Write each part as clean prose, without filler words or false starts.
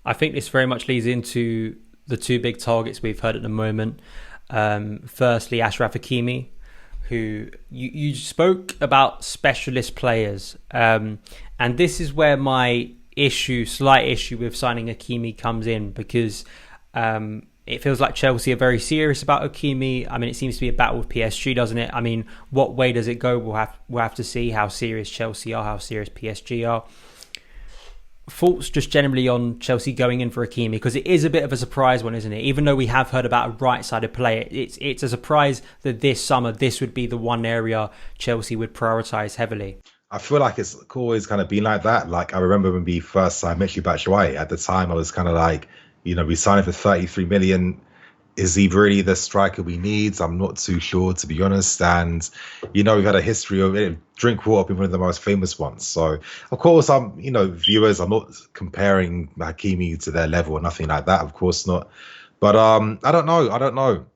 I think this very much leads into the two big targets we've heard at the moment. Firstly, Achraf Hakimi, who you spoke about specialist players. And this is where my slight issue with signing Hakimi comes in, because it feels like Chelsea are very serious about Hakimi. I mean, it seems to be a battle with PSG, doesn't it? I mean, what way does it go? We'll have to see how serious Chelsea are, how serious PSG are. Thoughts just generally on Chelsea going in for Hakimi, because it is a bit of a surprise one, isn't it? Even though we have heard about a right-sided player, it's a surprise that this summer this would be the one area Chelsea would prioritise heavily. I feel like it's always kind of been like that. Like, I remember when we first signed Michy Batshuayi. At the time, I was kind of like, we signed him for 33 million. Is he really the striker we need? I'm not too sure, to be honest. And, we've had a history of it. Drinkwater being one of the most famous ones. So, of course, viewers, I'm not comparing Hakimi to their level or nothing like that. Of course not. But I don't know.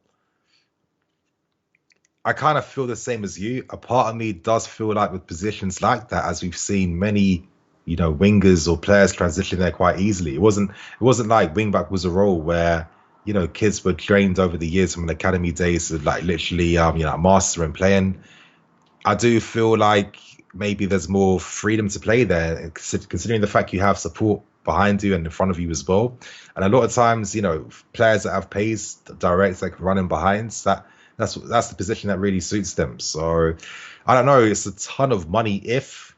I kind of feel the same as you. A part of me does feel like with positions like that, as we've seen many, wingers or players transition there quite easily. It wasn't like wing back was a role where, kids were trained over the years from an academy days to like literally, master and playing. I do feel like maybe there's more freedom to play there, considering the fact you have support behind you and in front of you as well. And a lot of times, players that have pace, direct, like running behind, that's the position that really suits them. So I don't know. It's a ton of money if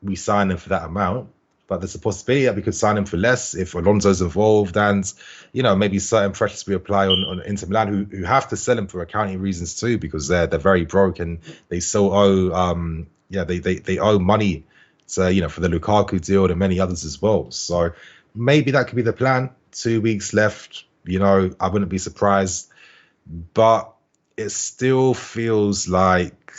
we sign him for that amount. But there's a possibility that we could sign him for less if Alonso's involved, and maybe certain pressures we apply on Inter Milan, who have to sell him for accounting reasons too, because they're very broke and they still owe they owe money to for the Lukaku deal and many others as well. So maybe that could be the plan. 2 weeks left, I wouldn't be surprised, but it still feels like,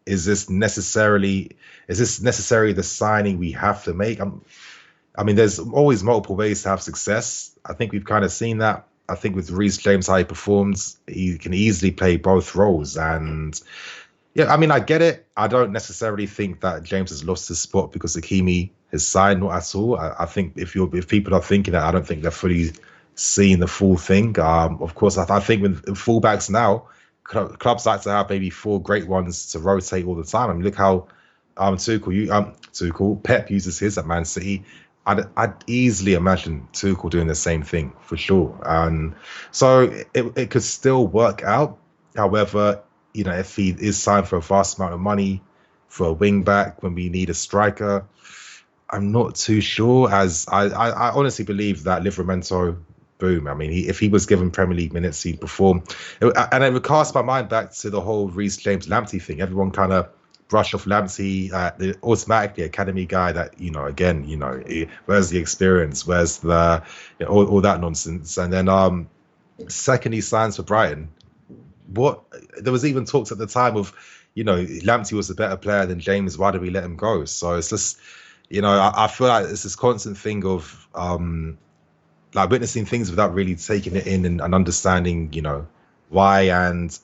is this necessarily the signing we have to make? I mean, there's always multiple ways to have success. I think we've kind of seen that. I think with Reece James, how he performs, he can easily play both roles. And yeah, I mean, I get it. I don't necessarily think that James has lost his spot because Hakimi has signed, not at all. I think if people are thinking that, I don't think they're fully seeing the full thing. Of course, I think with fullbacks now, clubs like to have maybe four great ones to rotate all the time. I mean, look how Pep uses his at Man City. I'd easily imagine Tuchel doing the same thing for sure. And so it could still work out. However, if he is signed for a vast amount of money for a wing back when we need a striker, I'm not too sure. As I honestly believe that Livramento, boom. I mean, if he was given Premier League minutes, he'd perform. And it would cast my mind back to the whole Reece James Lamptey thing. Everyone kind of brushed off Lamptey, automatically academy guy that, where's the experience? Where's the, all that nonsense? And then second he signs for Brighton. There was even talks at the time of, Lamptey was a better player than James. Why did we let him go? So it's just, I feel like it's this constant thing of, like witnessing things without really taking it in and understanding, why. And,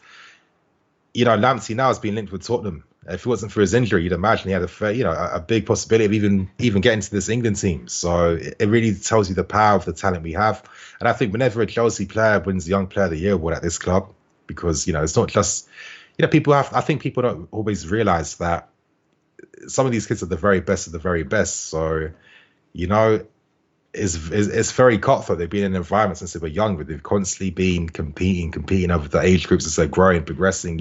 Lamptey now has been linked with Tottenham. If it wasn't for his injury, you'd imagine he had a big possibility of even getting to this England team. So it really tells you the power of the talent we have. And I think whenever a Chelsea player wins the Young Player of the Year award at this club, because, it's not just, I think people don't always realize that some of these kids are the very best of the very best. So, it's very cutthroat. They've been in an environment since they were young, but they've constantly been competing over the age groups as they're growing, progressing,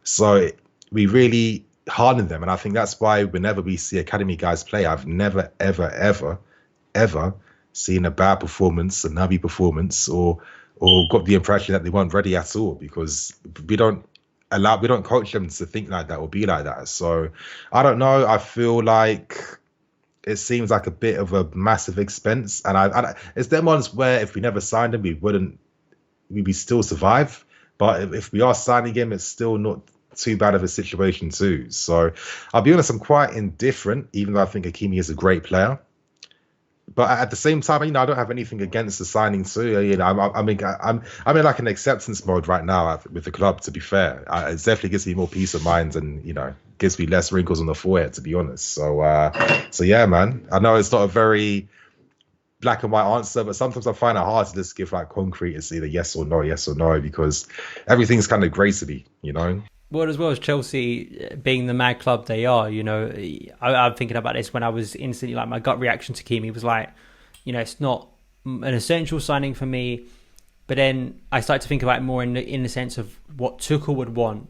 So we really harden them. And I think that's why whenever we see academy guys play, I've never, ever, ever, ever seen a bad performance, a nubby performance, or got the impression that they weren't ready at all, because we don't coach them to think like that or be like that. So I don't know. I feel like it seems like a bit of a massive expense. And it's them ones where if we never signed him, we'd still survive. But if we are signing him, it's still not too bad of a situation too. So I'll be honest, I'm quite indifferent, even though I think Hakimi is a great player. But at the same time, I don't have anything against the signing too. I'm in like an acceptance mode right now with the club, to be fair. It definitely gives me more peace of mind and, gives me less wrinkles on the forehead, to be honest. So yeah, man, I know it's not a very black and white answer, but sometimes I find it hard to just give like concrete. It's either yes or no, because everything's kind of grey to me, you know. Well, as well as Chelsea being the mad club they are, you know, I'm thinking about this when I was instantly like my gut reaction to Kimi was like, you know, it's not an essential signing for me. But then I started to think about it more in the sense of what Tuchel would want,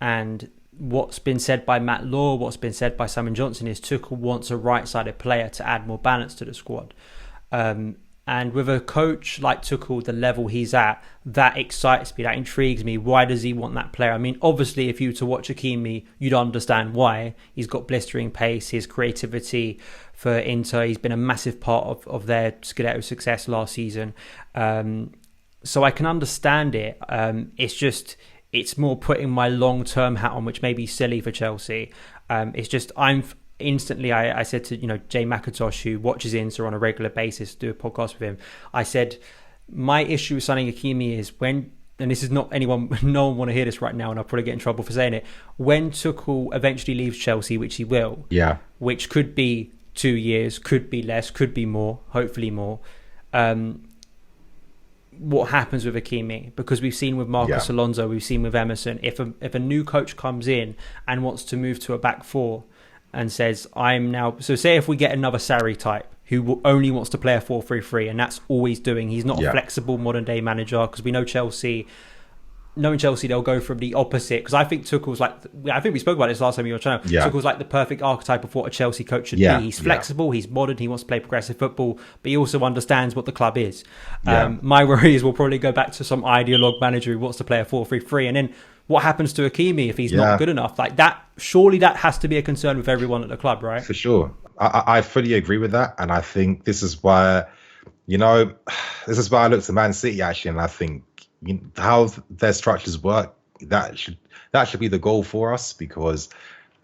and what's been said by Matt Law, what's been said by Simon Johnson is Tuchel wants a right-sided player to add more balance to the squad. And with a coach like Tuchel, the level he's at, that excites me, that intrigues me. Why does he want that player? I mean, obviously, if you were to watch Hakimi, you'd understand why. He's got blistering pace, his creativity for Inter. He's been a massive part of their Scudetto success last season. So I can understand it. It's more putting my long-term hat on, which may be silly for Chelsea. It's just I said to, you know, Jay McIntosh, who watches Inter on a regular basis, do a podcast with him. I said, my issue with signing Hakimi is when, and this is not no one want to hear this right now, and I'll probably get in trouble for saying it, when Tuchel eventually leaves Chelsea, which he will, which could be 2 years, could be less, could be more, hopefully more. What happens with Hakimi? Because we've seen with Marcus Alonso, we've seen with Emerson. If a new coach comes in and wants to move to a back four and says, I'm now... So say if we get another Sarri type who only wants to play a 4-3-3, and that's all he's doing. He's not a flexible modern day manager, because we know Chelsea... Knowing Chelsea, they'll go from the opposite. Because I think Tuchel's like... I think we spoke about this last time you were on channel. Tuchel's like the perfect archetype of what a Chelsea coach should be. He's flexible, he's modern, he wants to play progressive football, but he also understands what the club is. My worry is we'll probably go back to some ideologue manager who wants to play a 4-3-3, and then what happens to Hakimi if he's not good enough? Like that, surely that has to be a concern with everyone at the club, right? For sure. I fully agree with that. And I think this is why, you know, this is why I look to Man City actually, and I think, you know, how their structures work, that should be the goal for us, because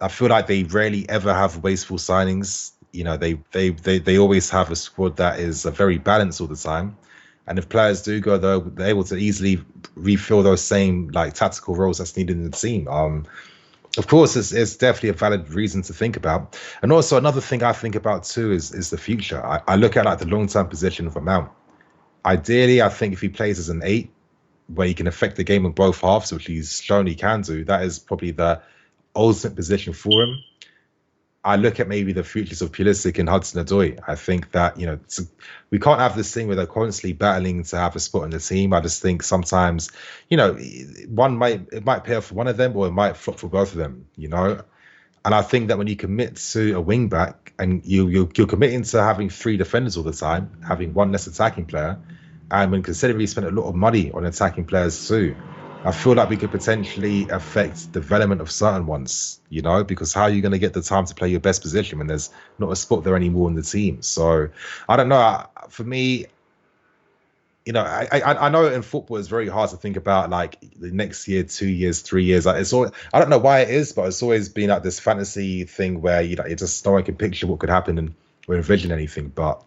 I feel like they rarely ever have wasteful signings. You know, they always have a squad that is very balanced all the time, and if players do go, they're able to easily refill those same like tactical roles that's needed in the team. Of course, it's definitely a valid reason to think about. And also another thing I think about too is the future. I look at like the long-term position for Mount. Ideally, I think if he plays as an 8, where he can affect the game on both halves, which he's shown he can do, that is probably the ultimate position for him. I look at maybe the futures of Pulisic and Hudson-Odoi. I think that, you know, we can't have this thing where they're constantly battling to have a spot in the team. I just think sometimes, you know, it might pay off for one of them, or it might flop for both of them, you know. And I think that when you commit to a wing back and you're committing to having 3 defenders all the time, having one less attacking player, and when considering we spent a lot of money on attacking players too, I feel like we could potentially affect development of certain ones, you know, because how are you going to get the time to play your best position when there's not a spot there anymore in the team? So I don't know. For me, you know, I know in football it's very hard to think about like the next year, 2 years, 3 years. Like it's all, I don't know why it is, but it's always been like this fantasy thing where, you know, it just no one can picture what could happen or envision anything. But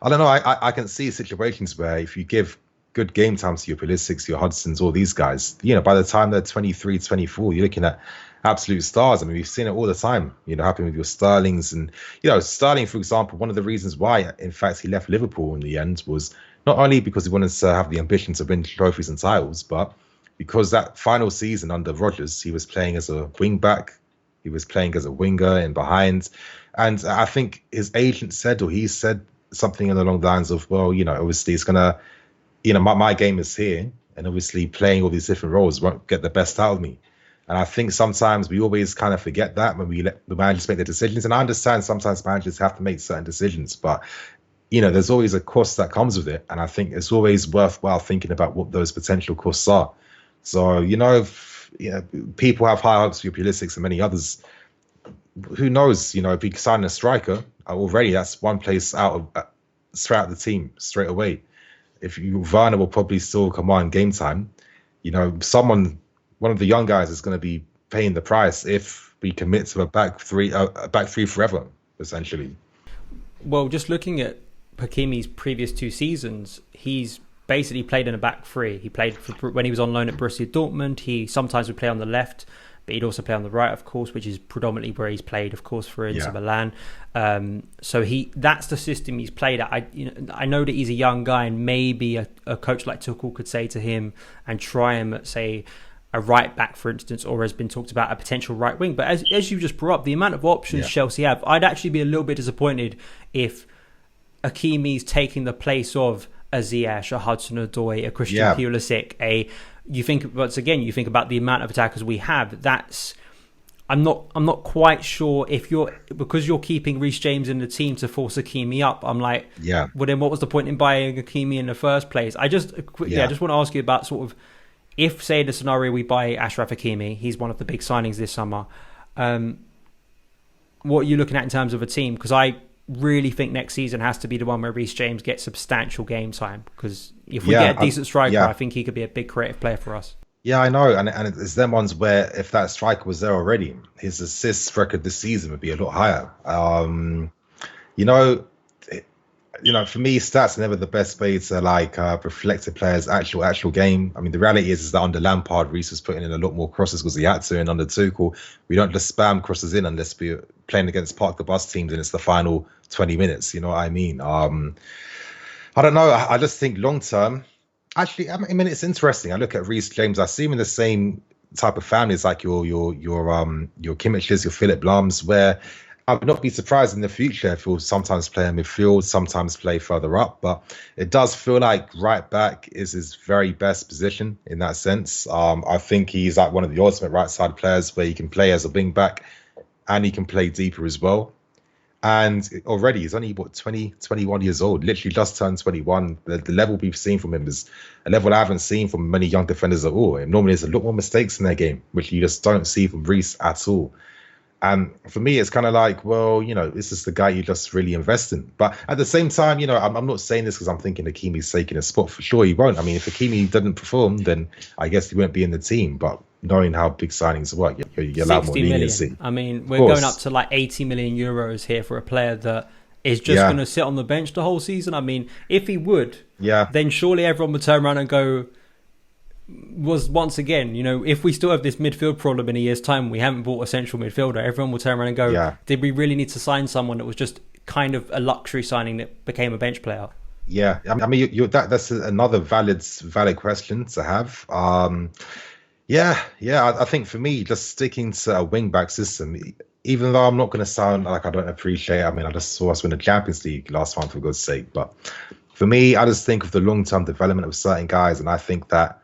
I don't know. I can see situations where if you give good game times to your Pulisics, your Hudsons, all these guys, you know, by the time they're 23, 24, you're looking at absolute stars. I mean, we've seen it all the time, you know, happen with your Sterlings. And, you know, Sterling, for example, one of the reasons why, in fact, he left Liverpool in the end was not only because he wanted to have the ambition to win trophies and titles, but because that final season under Rodgers, he was playing as a wing back, he was playing as a winger and behind. And I think his agent said, or he said something along the lines of, well, you know, obviously it's going to, you know, my game is here, and obviously playing all these different roles won't get the best out of me. And I think sometimes we always kind of forget that when we let the managers make their decisions. And I understand sometimes managers have to make certain decisions, but, you know, there's always a cost that comes with it. And I think it's always worthwhile thinking about what those potential costs are. So, you know, if, you know, people have high hopes for your Pulisic and many others, who knows, you know, if you sign a striker already, that's one place out of straight out the team straight away. If Werner will probably still command game time, you know, one of the young guys is going to be paying the price if we commit to a back three forever, essentially. Well, just looking at Hakimi's previous 2 seasons, he's basically played in a back 3. He played when he was on loan at Borussia Dortmund. He sometimes would play on the left. but he'd also play on the right, of course, which is predominantly where he's played, of course, for Inter Milan. So that's the system he's played at. I know that he's a young guy, and maybe a coach like Tuchel could say to him and try him at, say, a right back, for instance, or has been talked about a potential right wing. But as you just brought up, the amount of options Chelsea have, I'd actually be a little bit disappointed if Hakimi's taking the place of a Ziyech, a Hudson-Odoi, a Christian Pulisic. You think about the amount of attackers we have. I'm not quite sure if because you're keeping Reece James in the team to force Hakimi up. I'm like, well, then what was the point in buying Hakimi in the first place? I just want to ask you about sort of, if, say, the scenario we buy Achraf Hakimi, he's one of the big signings this summer. What are you looking at in terms of a team? Because I really think next season has to be the one where Reece James gets substantial game time. Because if we get a decent striker, I think he could be a big creative player for us. Yeah, I know. And it's them ones where if that striker was there already, his assists record this season would be a lot higher. For me, stats are never the best way to reflect a player's actual game. I mean, the reality is that under Lampard, Reece was putting in a lot more crosses because he had to, and under Tuchel, we don't just spam crosses in unless we're playing against park the bus teams and it's the final 20 minutes. You know what I mean? I don't know. I just think long term, actually, I mean, it's interesting. I look at Reece James. I see him in the same type of family as like your Kimmiches, your Philip Lahms, where I would not be surprised in the future if he'll sometimes play in midfield, sometimes play further up. But it does feel like right back is his very best position in that sense. I think he's like one of the ultimate right side players where he can play as a wing back and he can play deeper as well. And already he's only 21 years old, literally just turned 21. The level we've seen from him is a level I haven't seen from many young defenders at all. And normally there's a lot more mistakes in their game, which you just don't see from Reece at all. And for me, it's kind of like, well, this is the guy you just really invest in. But at the same time, I'm not saying this because I'm thinking Hakimi's taking a spot. For sure he won't. I mean, if Hakimi doesn't perform, then I guess he won't be in the team. But knowing how big signings work, you allow more leniency. I mean, we're going up to like 80 million euros here for a player that is just going to sit on the bench the whole season. I mean, if he would, then surely everyone would turn around and go, once again, if we still have this midfield problem in a year's time, we haven't bought a central midfielder, everyone will turn around and go, did we really need to sign someone that was just kind of a luxury signing that became a bench player? Yeah, I mean, that's another valid question to have. I think for me, just sticking to a wing-back system, even though I'm not going to sound like I don't appreciate it. I mean, I just saw us win the Champions League last month, for God's sake. But for me, I just think of the long-term development of certain guys, and I think that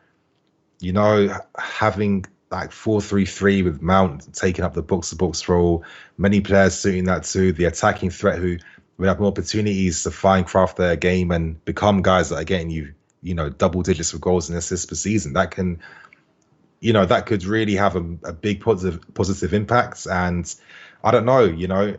having like 4-3-3 with Mount taking up the box-to-box role, many players suiting that too, the attacking threat who will have more opportunities to find, craft their game and become guys that are getting you double digits of goals and assists per season. That can, that could really have a big positive impact. And I don't know,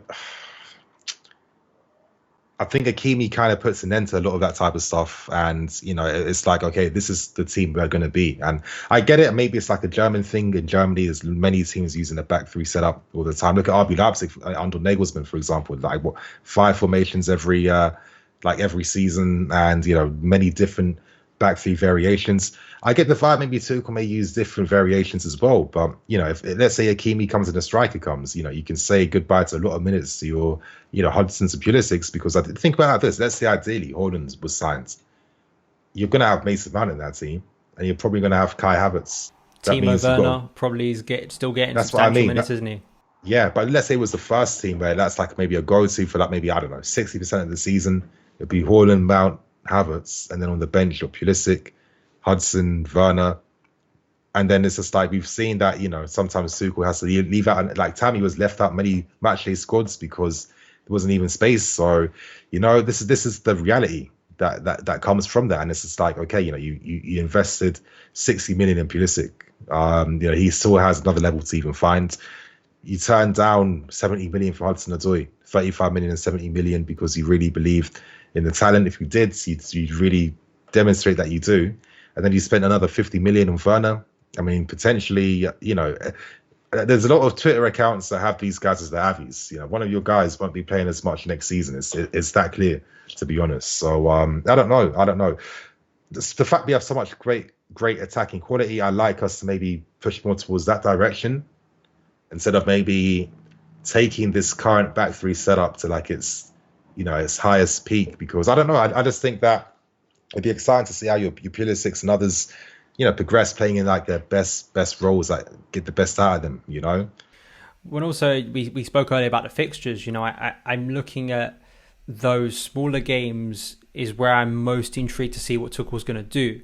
I think Hakimi kind of puts an end to a lot of that type of stuff. And, it's like, okay, this is the team we're going to be. And I get it. Maybe it's like a German thing. In Germany, there's many teams using a back three setup all the time. Look at RB Leipzig under Nagelsmann, for example, like 5 formations every season and, many different back three variations. I get the vibe maybe Tuchel may use different variations as well. But, if let's say Hakimi comes and a striker comes, you can say goodbye to a lot of minutes to your, Hudson's and Pulisic, because I think about this. Let's say ideally Haaland was signed. You're going to have Mason Mount in that team, and you're probably going to have Kai Havertz. Timo Werner probably is still getting substantial minutes, isn't he? Yeah, but let's say it was the first team where that's like maybe a go-to for like maybe, I don't know, 60% of the season. It'd be Haaland, Mount, Havertz, and then on the bench, you're Pulisic, Hudson, Werner. And then it's just like we've seen that, sometimes Tuchel has to leave out. Like Tammy was left out many matchday squads because there wasn't even space. So, this is the reality that comes from that. And it's just like, okay, you invested 60 million in Pulisic. He still has another level to even find. You turned down 70 million for Hudson-Odoi, 35 million and 70 million because you really believed in the talent. If you did, you'd really demonstrate that you do. And then you spent another 50 million on Werner. I mean, potentially, there's a lot of Twitter accounts that have these guys as their avies. One of your guys won't be playing as much next season. It's that clear, to be honest. So I don't know. The fact we have so much great attacking quality, I like us to maybe push more towards that direction. instead of maybe taking this current back three setup to like its highest peak. Because I don't know, I just think that it'd be exciting to see how your Pulisic and others, progress, playing in like their best roles, like get the best out of them, When also we spoke earlier about the fixtures, I'm looking at those smaller games is where I'm most intrigued to see what Tuchel's going to do,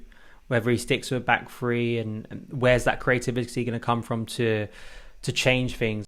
whether he sticks with a back three and where's that creativity going to come from to change things.